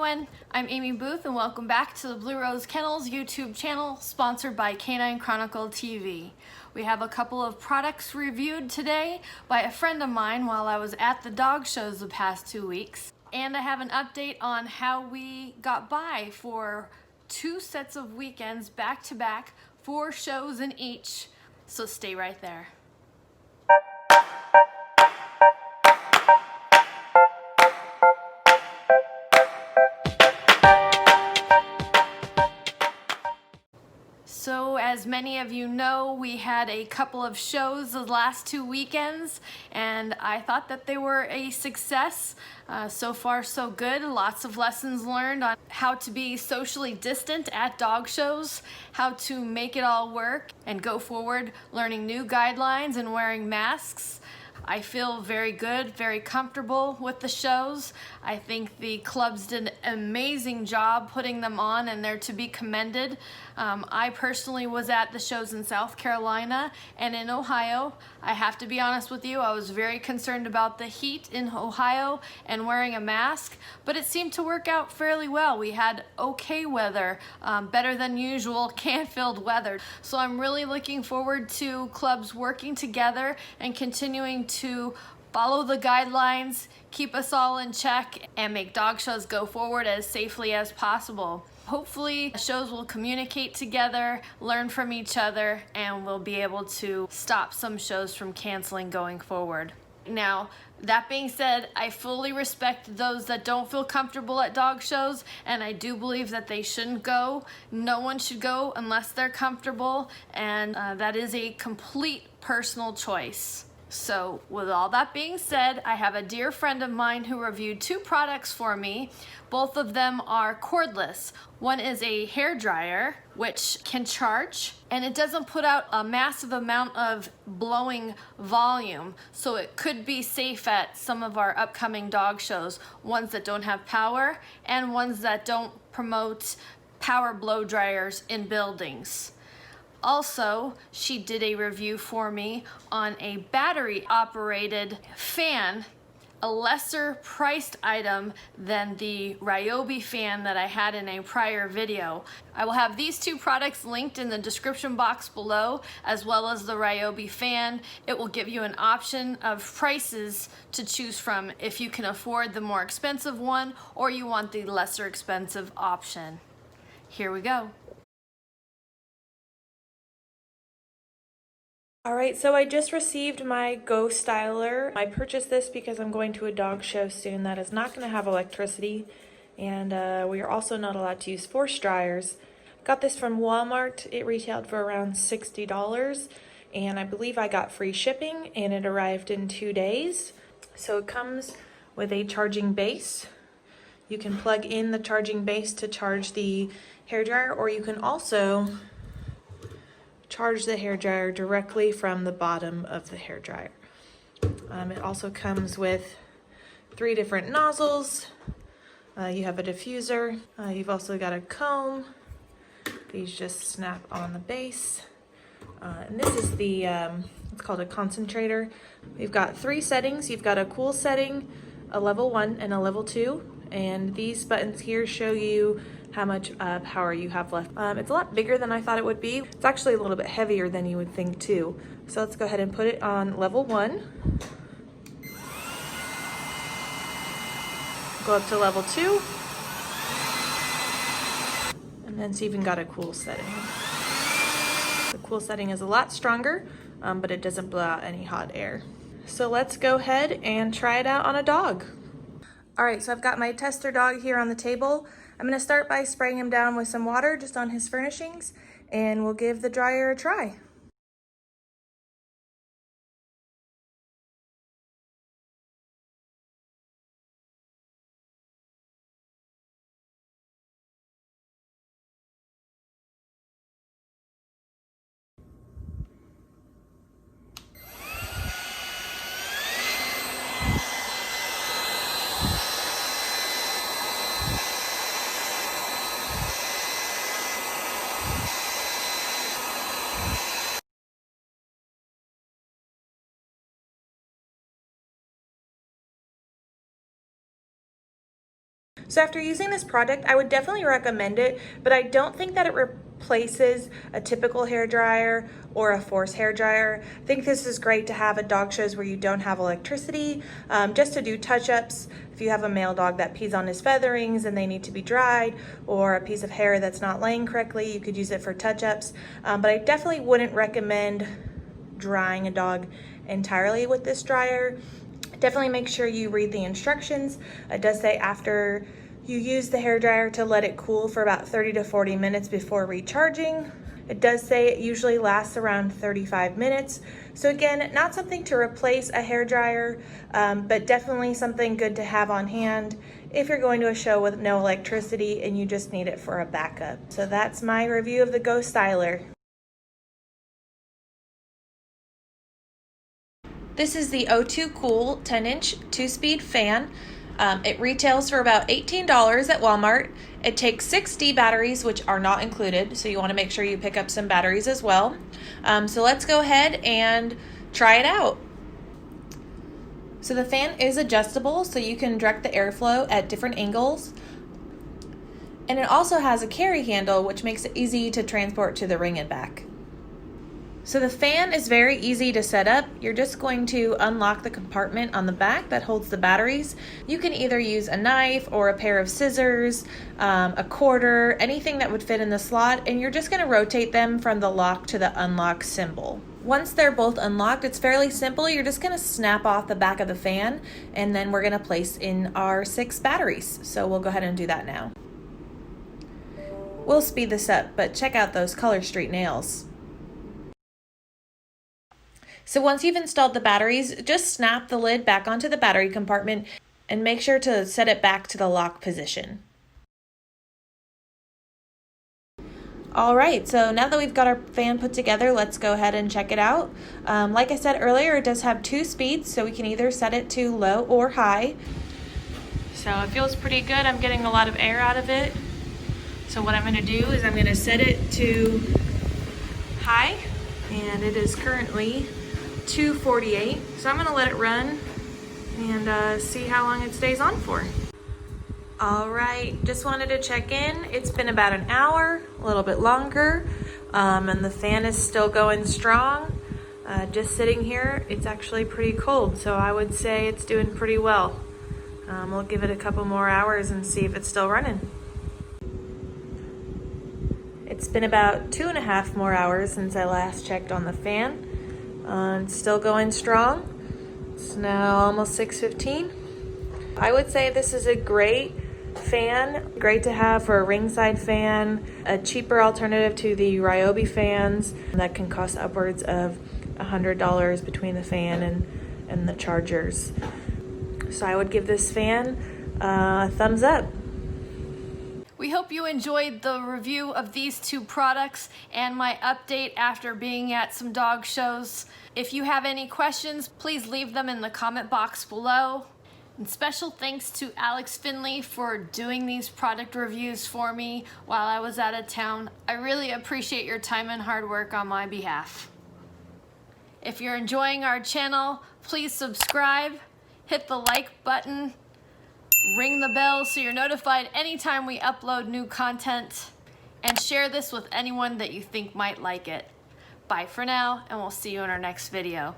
everyone, I'm Amy Booth and welcome back to the Blue Rose Kennels YouTube channel sponsored by Canine Chronicle TV. We have a couple of products reviewed today by a friend of mine while I was at the dog shows the past 2 weeks. And I have an update on how we got by for 2 sets of weekends back to back, 4 shows in each, so stay right there. So as many of you know, we had a couple of shows the last 2 weekends and I thought that they were a success. So far so good. Lots of lessons learned on how to be socially distant at dog shows, how to make it all work and go forward, learning new guidelines and wearing masks. I feel very good, very comfortable with the shows. I think the clubs did an amazing job putting them on and they're to be commended. I personally was at the shows in South Carolina and in Ohio. I have to be honest with you, I was very concerned about the heat in Ohio and wearing a mask, but it seemed to work out fairly well. We had okay weather, better than usual, can-filled weather. So I'm really looking forward to clubs working together and continuing to follow the guidelines, keep us all in check, and make dog shows go forward as safely as possible. Hopefully, shows will communicate together, learn from each other, and we'll be able to stop some shows from canceling going forward. Now, that being said, I fully respect those that don't feel comfortable at dog shows, and I do believe that they shouldn't go. No one should go unless they're comfortable, and that is a complete personal choice. So with all that being said, I have a dear friend of mine who reviewed 2 products for me. Both of them are cordless. One is a hair dryer, which can charge, and it doesn't put out a massive amount of blowing volume, so it could be safe at some of our upcoming dog shows, ones that don't have power and ones that don't promote power blow dryers in buildings. Also, she did a review for me on a battery-operated fan, a lesser priced item than the Ryobi fan that I had in a prior video. I will have these 2 products linked in the description box below, as well as the Ryobi fan. It will give you an option of prices to choose from if you can afford the more expensive one or you want the lesser expensive option. Here we go. Alright, so I just received my Go Styler. I purchased this because I'm going to a dog show soon that is not going to have electricity, and we are also not allowed to use force dryers. Got this from Walmart. It retailed for around $60, and I believe I got free shipping, and it arrived in 2 days. So it comes with a charging base. You can plug in the charging base to charge the hairdryer, or you can also charge the hairdryer directly from the bottom of the hairdryer. It also comes with 3 different nozzles. You have a diffuser. You've also got a comb. These just snap on the base. And this is the, it's called a concentrator. We've got 3 settings. You've got a cool setting, a level 1, and a level 2. And these buttons here show you how much power you have left. It's a lot bigger than I thought it would be. It's actually a little bit heavier than you would think too. So let's go ahead and put it on level 1. Go up to level 2. And then it's even got a cool setting. The cool setting is a lot stronger, but it doesn't blow out any hot air. So let's go ahead and try it out on a dog. All right, so I've got my tester dog here on the table. I'm gonna start by spraying him down with some water just on his furnishings, and we'll give the dryer a try. So after using this product, I would definitely recommend it, but I don't think that it replaces a typical hair dryer or a force hair dryer. I think this is great to have at dog shows where you don't have electricity, just to do touch-ups. If you have a male dog that pees on his featherings and they need to be dried, or a piece of hair that's not laying correctly, you could use it for touch-ups. But I definitely wouldn't recommend drying a dog entirely with this dryer. Definitely make sure you read the instructions. It does say after you use the hair dryer to let it cool for about 30 to 40 minutes before recharging. It does say it usually lasts around 35 minutes. So again, not something to replace a hair dryer, but definitely something good to have on hand if you're going to a show with no electricity and you just need it for a backup. So that's my review of the Go Styler. This is the O2 Cool 10-inch 2-speed fan. It retails for about $18 at Walmart. It takes 60 batteries, which are not included, so you want to make sure you pick up some batteries as well. So let's go ahead and try it out. So the fan is adjustable, so you can direct the airflow at different angles. And it also has a carry handle, which makes it easy to transport to the ring and back. So the fan is very easy to set up. You're just going to unlock the compartment on the back that holds the batteries. You can either use a knife or a pair of scissors, a quarter, anything that would fit in the slot, and you're just going to rotate them from the lock to the unlock symbol. Once they're both unlocked, it's fairly simple. You're just going to snap off the back of the fan, and then we're going to place in our 6 batteries. So we'll go ahead and do that now. We'll speed this up, but check out those Color Street nails. So once you've installed the batteries, just snap the lid back onto the battery compartment and make sure to set it back to the lock position. All right, so now that we've got our fan put together, let's go ahead and check it out. Like I said earlier, it does have 2 speeds, so we can either set it to low or high. So it feels pretty good. I'm getting a lot of air out of it. So what I'm going to do is I'm going to set it to high, and it is currently 248. So I'm going to let it run and see how long it stays on for. All right, just wanted to check in. It's been about an hour, a little bit longer, and the fan is still going strong. Just sitting here, it's actually pretty cold, so I would say it's doing pretty well. We'll give it a couple more hours and see if it's still running. It's been about 2.5 more hours since I last checked on the fan. It's still going strong. It's now almost 6:15. I would say this is a great fan, great to have for a ringside fan, a cheaper alternative to the Ryobi fans that can cost upwards of $100 between the fan and the chargers. So I would give this fan a thumbs up. We hope you enjoyed the review of these 2 products and my update after being at some dog shows. If you have any questions, please leave them in the comment box below. And special thanks to Alex Finley for doing these product reviews for me while I was out of town. I really appreciate your time and hard work on my behalf. If you're enjoying our channel, please subscribe, hit the like button, ring the bell so you're notified anytime we upload new content, and share this with anyone that you think might like it. Bye for now, and we'll see you in our next video.